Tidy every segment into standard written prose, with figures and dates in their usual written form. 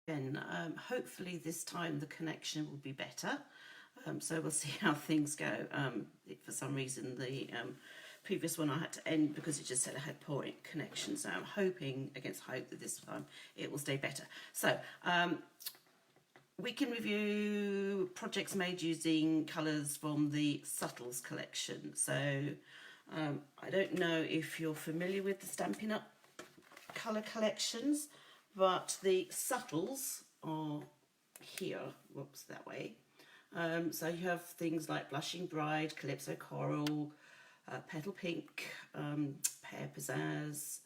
again. Hopefully this time the connection will be better. So we'll see how things go. For some reason the previous one I had to end because it just said I had poor connection. So I'm hoping against hope that this time it will stay better. So we can review projects made using colours from the Subtles collection. So I don't know if you're familiar with the Stampin' Up colour collections, but the Subtles are here. Whoops, that way. So you have things like Blushing Bride, Calypso Coral, Petal Pink, Pear Pizzazz,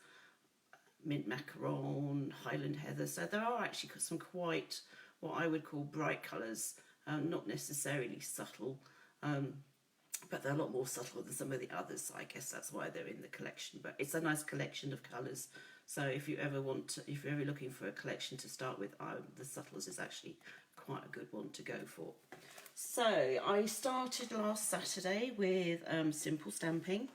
Mint Macaron, Highland Heather. So there are actually some quite what I would call bright colours, not necessarily subtle, but they're a lot more subtle than some of the others. So I guess that's why they're in the collection. But it's a nice collection of colours. So if you're ever looking for a collection to start with, the Subtles is actually quite a good one to go for. So I started last Saturday with simple stamping,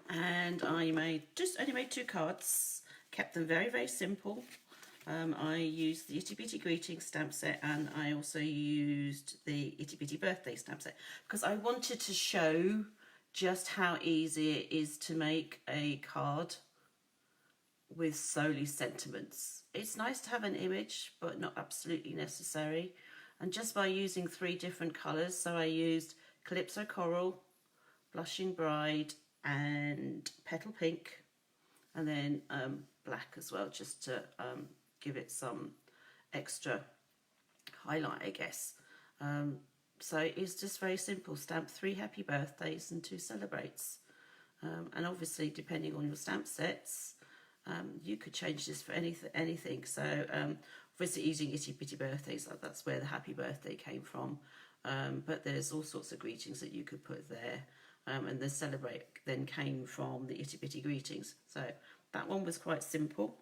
and I only made 2 cards, kept them very, very simple. I used the Itty Bitty Greetings stamp set, and I also used the Itty Bitty Birthday stamp set because I wanted to show just how easy it is to make a card with solely sentiments. It's nice to have an image, but not absolutely necessary. And just by using 3 different colours, so I used Calypso Coral, Blushing Bride and Petal Pink, and then black as well, just to give it some extra highlight, I guess. So it's just very simple. Stamp 3 happy birthdays and 2 celebrates. And obviously, depending on your stamp sets, you could change this for anything. So obviously using Itty Bitty Birthdays, that's where the happy birthday came from. But there's all sorts of greetings that you could put there. And the celebrate then came from the Itty Bitty Greetings. So that one was quite simple.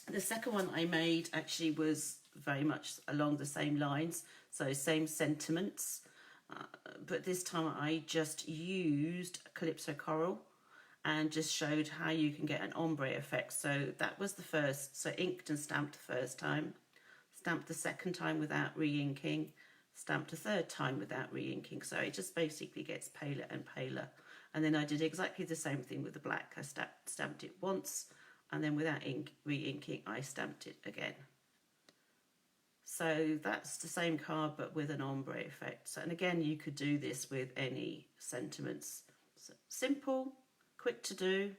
The second one I made actually was very much along the same lines, so same sentiments, but this time I just used Calypso Coral and just showed how you can get an ombre effect. So that was the first, so inked and stamped the first time, stamped the second time without re-inking, stamped a third time without re-inking, so it just basically gets paler and paler. And then I did exactly the same thing with the black. I stamped it once, and then without re-inking I stamped it again. So that's the same card but with an ombre effect. So, and again, you could do this with any sentiments. So simple, quick to do.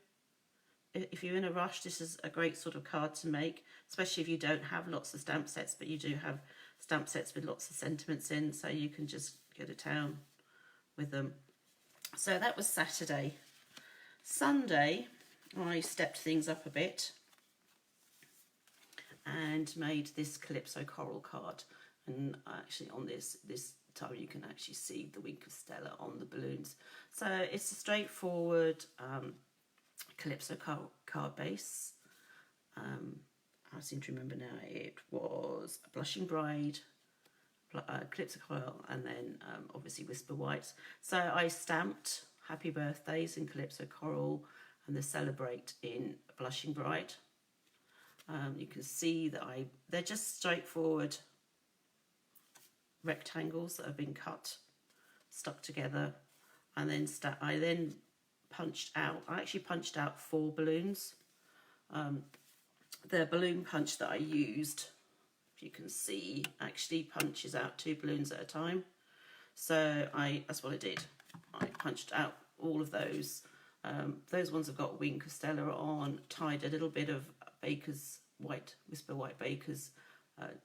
If you're in a rush, this is a great sort of card to make, especially if you don't have lots of stamp sets, but you do have stamp sets with lots of sentiments in, so you can just go to town with them. So that was Saturday. Sunday, I stepped things up a bit and made this Calypso Coral card. And actually on this time you can actually see the wink of Stella on the balloons. So it's a straightforward Calypso card base. I seem to remember now it was Blushing Bride, Calypso Coral, and then obviously Whisper Whites. So I stamped Happy Birthdays in Calypso Coral and the Celebrate in Blushing Bride. You can see that they're just straightforward rectangles that have been cut, stuck together, and then I actually punched out 4 balloons. The balloon punch that I used, if you can see, actually punches out 2 balloons at a time. So that's what I did. I punched out all of those. Those ones have got Wink of Stella on, tied a little bit of Baker's Whisper White Baker's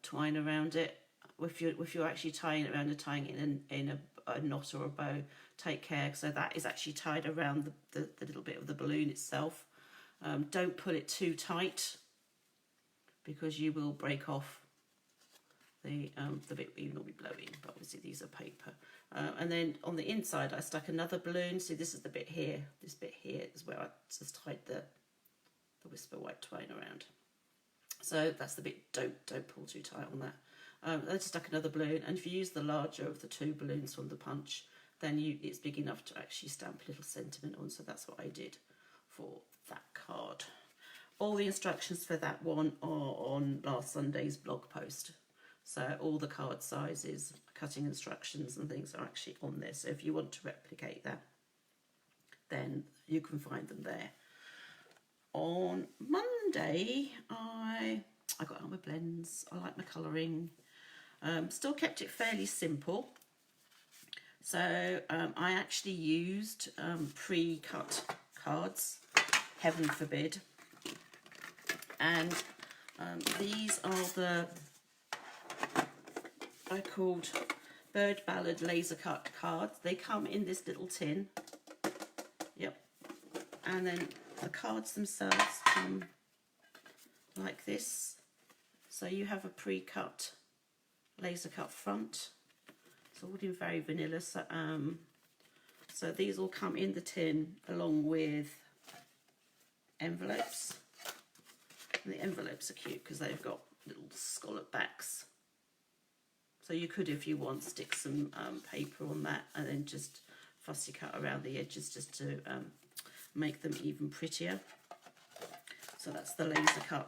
twine around it. If you're actually tying it around and tying it in a knot or a bow, take care. So that is actually tied around the little bit of the balloon itself. Don't pull it too tight because you will break off the bit you normally blow in, but obviously these are paper. And then on the inside I stuck another balloon. See, this is the bit here. This bit here is where I just tied the Whisper White twine around. So that's the bit, don't pull too tight on that. I just stuck another balloon, and if you use the larger of the 2 balloons from the punch, then it's big enough to actually stamp a little sentiment on. So that's what I did for that card. all the instructions for that one are on last Sunday's blog post. So all the card sizes, cutting instructions and things are actually on there. So if you want to replicate that, then you can find them there. On Monday, I got out my blends. I like my colouring. Still kept it fairly simple. So I actually used pre-cut cards, heaven forbid. And these are the, I called Bird Ballad laser cut cards. They come in this little tin. Yep. And then the cards themselves come like this. So you have a pre-cut laser cut front. It's all in very vanilla. So these all come in the tin along with envelopes. And the envelopes are cute because they've got little scallop backs. So you could, if you want, stick some paper on that and then just fussy cut around the edges just to make them even prettier. So that's the laser cut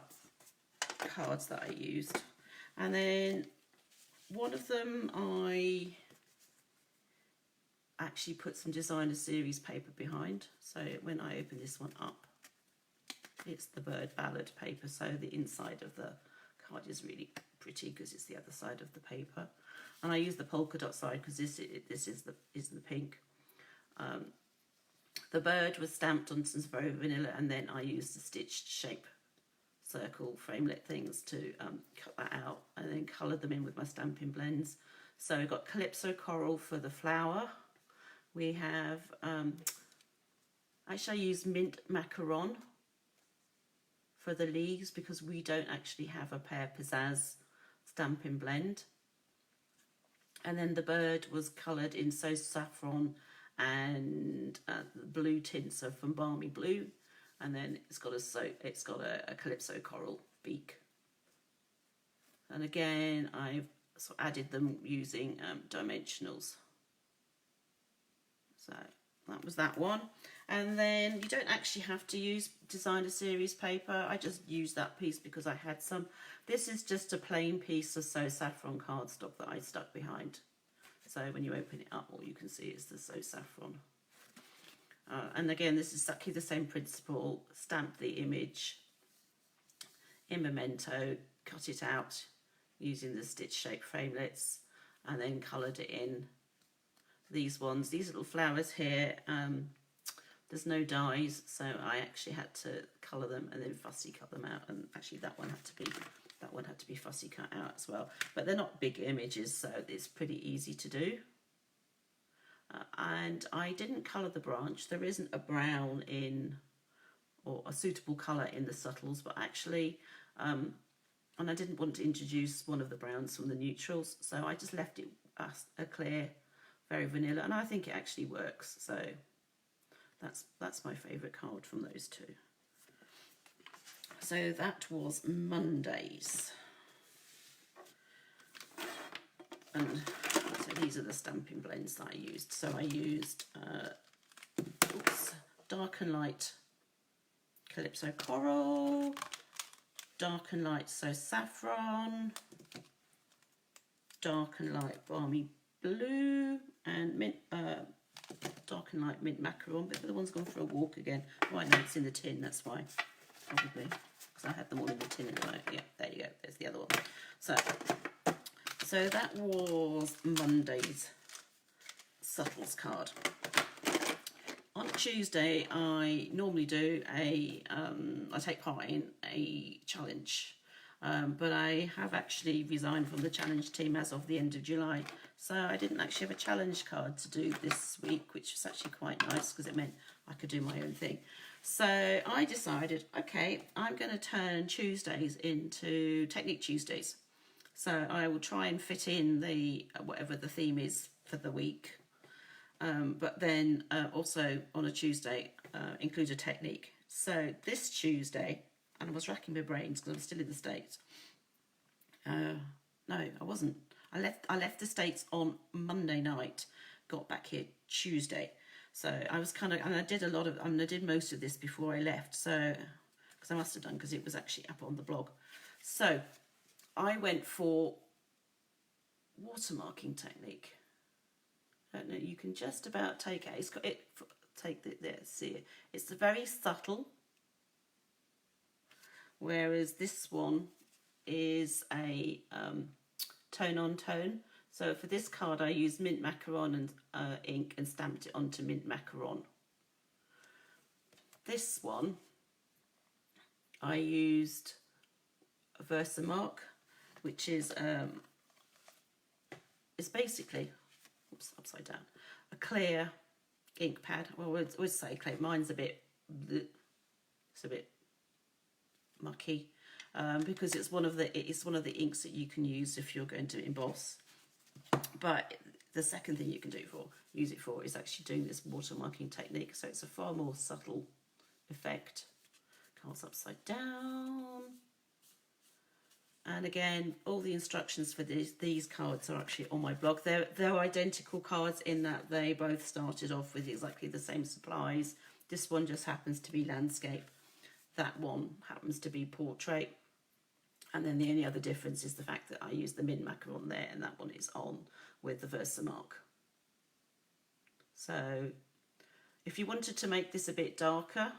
cards that I used. And then one of them I actually put some designer series paper behind. So when I open this one up, it's the Bird Ballad paper. So the inside of the card is really pretty because it's the other side of the paper. And I use the polka dot side because this is the pink. The bird was stamped on some very vanilla, and then I used the stitched shape circle framelit things to cut that out and then coloured them in with my Stampin' blends. So we've got Calypso Coral for the flower. We have, actually I use Mint Macaron for the leaves because we don't actually have a Pear Pizzazz Stampin' blend. And then the bird was coloured in So Saffron and the blue tints are from Balmy Blue. And then it's got a Calypso Coral beak. And again, I've sort of added them using dimensionals. So that was that one. And then you don't actually have to use designer series paper. I just used that piece because I had some. This is just a plain piece of So Saffron cardstock that I stuck behind. So when you open it up, all you can see is the So Saffron. And again, this is exactly the same principle. Stamp the image in Memento, cut it out using the stitch shape framelits, and then coloured it in. These ones, these little flowers here, there's no dies, so I actually had to colour them and then fussy cut them out. And actually, that one had to be fussy cut out as well. But they're not big images, so it's pretty easy to do. And I didn't colour the branch. There isn't a brown in, or a suitable colour in the subtles, but actually, and I didn't want to introduce one of the browns from the neutrals, so I just left it as a clear, very vanilla, and I think it actually works. So that's my favourite card from those two. So that was Monday's. And so these are the Stampin' blends that I used. So I used Dark and Light Calypso Coral, Dark and Light So Saffron, Dark and Light Balmy Blue, and Mint, Dark and Light Mint Macaron. But the one's gone for a walk again. Right now it's in the tin, that's why, probably. Because I had them all in the tin anyway. Yeah, there you go, there's the other one. So that was Monday's Subtles card. On Tuesday, I normally do I take part in a challenge, but I have actually resigned from the challenge team as of the end of July. So I didn't actually have a challenge card to do this week, which was actually quite nice because it meant I could do my own thing. So I decided, okay, I'm going to turn Tuesdays into Technique Tuesdays. So I will try and fit in the whatever the theme is for the week, but then also on a Tuesday include a technique. So this Tuesday, and I was racking my brains because I'm still in the States. No, I wasn't. I left the States on Monday night, got back here Tuesday. So I was kind of, and I did most of this before I left. So because I must have done, because it was actually up on the blog. So I went for watermarking technique. I don't know, you can just about take it. It's got it. Take it there. See it. It's very subtle, whereas this one is a tone on tone. So for this card, I used mint macaron and ink and stamped it onto mint macaron. This one, I used a Versamark, which is it's basically, oops, upside down, a clear ink pad. Well, I would say clear. Mine's a bit, it's a bit mucky because it's one of the inks that you can use if you're going to emboss. But the second thing you can use it for is actually doing this watermarking technique. So it's a far more subtle effect. Cards upside down. And again, all the instructions for these cards are actually on my blog. They're identical cards in that they both started off with exactly the same supplies. This one just happens to be landscape. That one happens to be portrait. And then the only other difference is the fact that I use the mint macaron there, and that one is on with the Versamark. So if you wanted to make this a bit darker,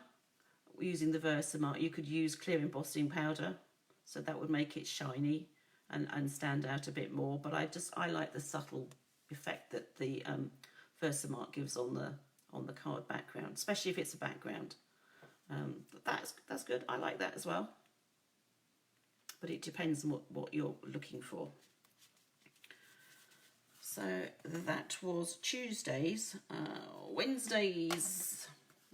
using the Versamark, you could use clear embossing powder. So that would make it shiny and stand out a bit more. But I like the subtle effect that the Versamark gives on the card background, especially if it's a background. That's good. I like that as well. But it depends on what you're looking for. So that was Tuesdays. Wednesdays,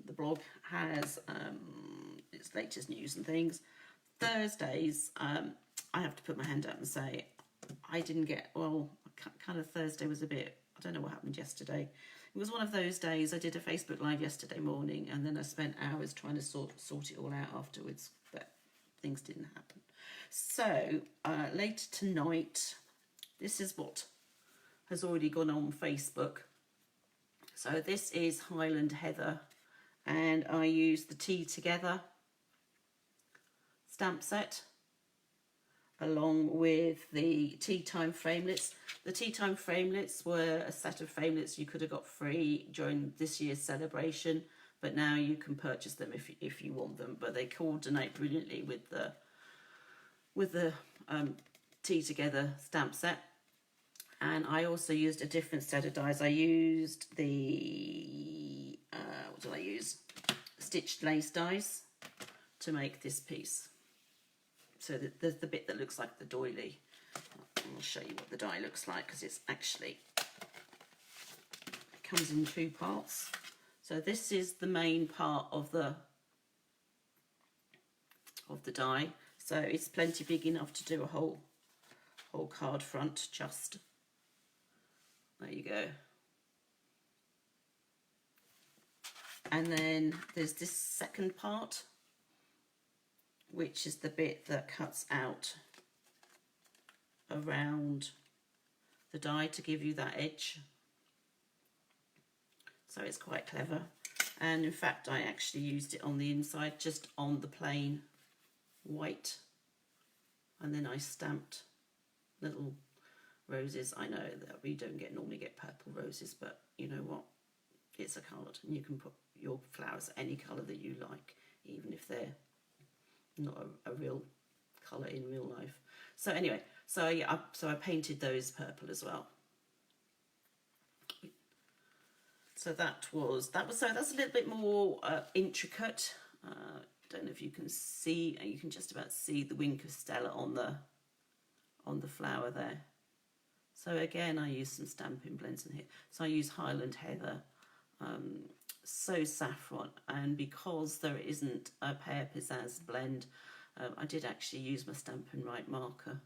the blog has its latest news and things. Thursdays, I have to put my hand up and say I didn't get, well, kind of Thursday was a bit, I don't know what happened yesterday. It was one of those days. I did a Facebook Live yesterday morning, and then I spent hours trying to sort it all out afterwards, but things didn't happen. So later tonight, this is what has already gone on Facebook. So this is Highland Heather, and I used the Tea Together stamp set along with the Tea Time framelits. The Tea Time framelits were a set of framelits you could have got free during this year's celebration, but now you can purchase them if you want them. But they coordinate brilliantly with the Tea Together stamp set. And I also used a different set of dies. I used the what did I use? Stitched lace dies to make this piece. So there's the bit that looks like the doily. I'll show you what the die looks like, because it's actually, it comes in two parts. So this is the main part of the die. So it's plenty big enough to do a whole card front. Just there you go. And then there's this second part, which is the bit that cuts out around the die to give you that edge. So it's quite clever. And in fact, I actually used it on the inside, just on the plain white. And then I stamped little roses. I know that we don't normally get purple roses, but you know what? It's a card, and you can put your flowers any colour that you like, even if they're not a real colour in real life. So anyway, so yeah, so I painted those purple as well. So that's a little bit more intricate. Don't know if you can see. You can just about see the wink of Stella on the flower there. So again, I use some Stampin' Blends in here. So I use Highland Heather, So Saffron, and because there isn't a Pear Pizzazz blend, I did actually use my Stampin' Right marker.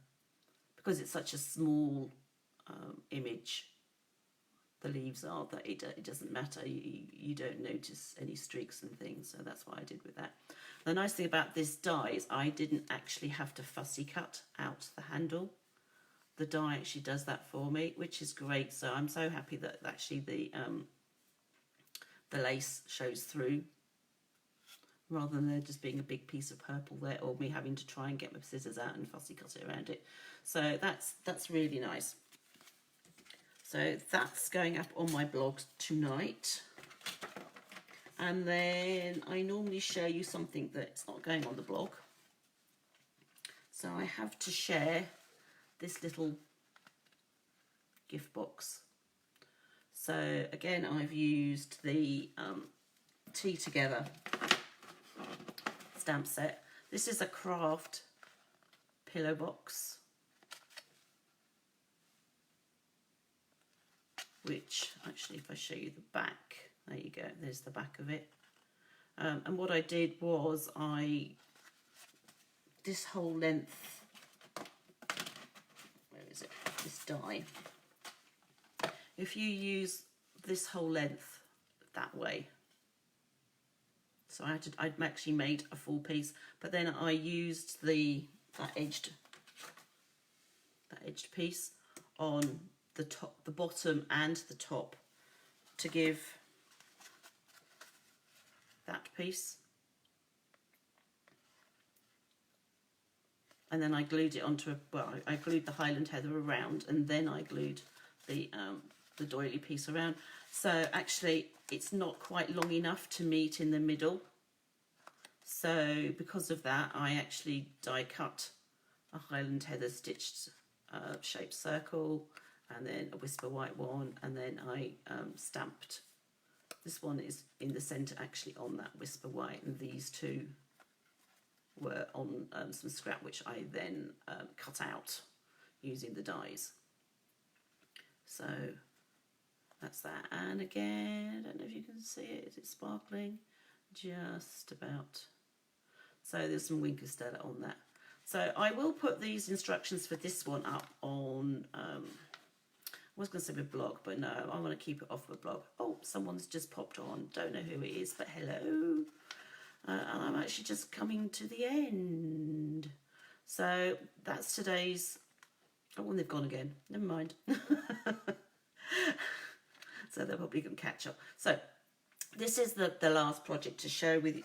Because it's such a small image, the leaves are, that it doesn't matter. You don't notice any streaks and things, so that's what I did with that. The nice thing about this die is I didn't actually have to fussy cut out the handle. The die actually does that for me, which is great. So I'm so happy that actually the lace shows through rather than there just being a big piece of purple there, or me having to try and get my scissors out and fussy cut it around it. So that's really nice. So that's going up on my blog tonight. And then I normally show you something that's not going on the blog. So I have to share this little gift box. So again, I've used the Tea Together stamp set. This is a craft pillow box, which actually, if I show you the back, there you go, there's the back of it. And what I did was this whole length, where is it, this die, if you use this whole length that way, so I'd actually made a full piece, but then I used that edged piece on the top, the bottom and the top to give that piece. And then I glued it onto I glued the Highland Heather around, and then I glued the doily piece around. So actually it's not quite long enough to meet in the middle. So because of that, I actually die cut a Highland Heather stitched shaped circle, and then a Whisper White one, and then I stamped. This one is in the centre actually on that Whisper White, and these two were on some scrap which I then cut out using the dies. So that's that. And again, I don't know if you can see it, is it sparkling? Just about. So there's some Winker Stella on that. So I will put these instructions for this one up on, I was going to say my blog, but no, I want to keep it off my blog. Oh, someone's just popped on. Don't know who it is, but hello. And I'm actually just coming to the end. So that's today's, oh, and they've gone again. Never mind. So they're probably going to catch up. So this is the last project to share with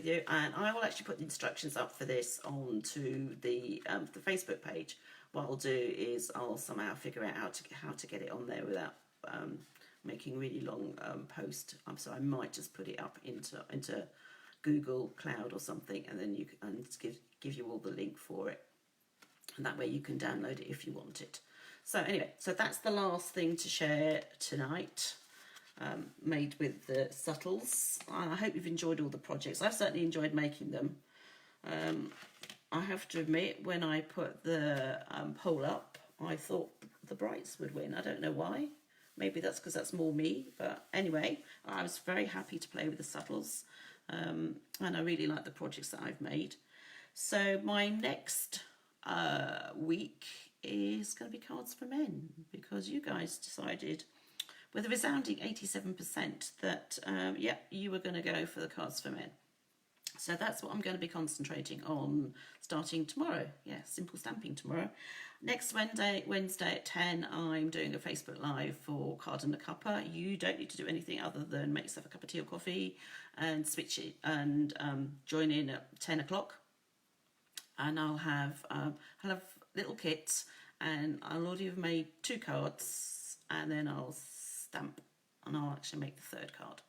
you, and I will actually put the instructions up for this onto the Facebook page. What I'll do is I'll somehow figure out how to get it on there without making really long post. So I might just put it up into Google Cloud or something, and then you can give you all the link for it, and that way you can download it if you want it. So anyway, so that's the last thing to share tonight. Made with the subtles. I hope you've enjoyed all the projects. I've certainly enjoyed making them. I have to admit, when I put the poll up, I thought the Brights would win. I don't know why. Maybe that's because that's more me. But anyway, I was very happy to play with the subtles. And I really like the projects that I've made. So my next week is going to be Cards for Men, because you guys decided with a resounding 87% that, yeah, you were going to go for the Cards for Men. So that's what I'm going to be concentrating on starting tomorrow. Yeah, simple stamping tomorrow. Next Wednesday at 10, I'm doing a Facebook Live for Card and a Cuppa. You don't need to do anything other than make yourself a cup of tea or coffee and switch it and join in at 10 o'clock. And I'll have little kits, and I'll already have made 2 cards, and then I'll stamp, and I'll actually make the 3rd card.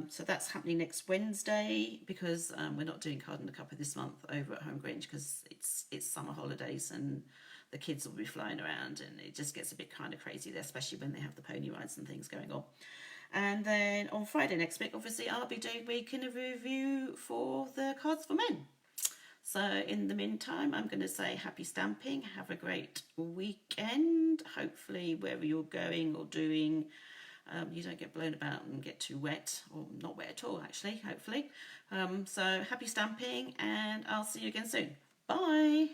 So that's happening next Wednesday, because we're not doing Card and a Cuppa this month over at Home Grange, because it's summer holidays and the kids will be flying around, and it just gets a bit kind of crazy there, especially when they have the pony rides and things going on. And then on Friday next week, obviously, I'll be doing week in a review for the Cards for Men. So in the meantime, I'm going to say happy stamping. Have a great weekend. Hopefully, wherever you're going or doing, you don't get blown about and get too wet, or not wet at all, actually, hopefully. So happy stamping, and I'll see you again soon. Bye.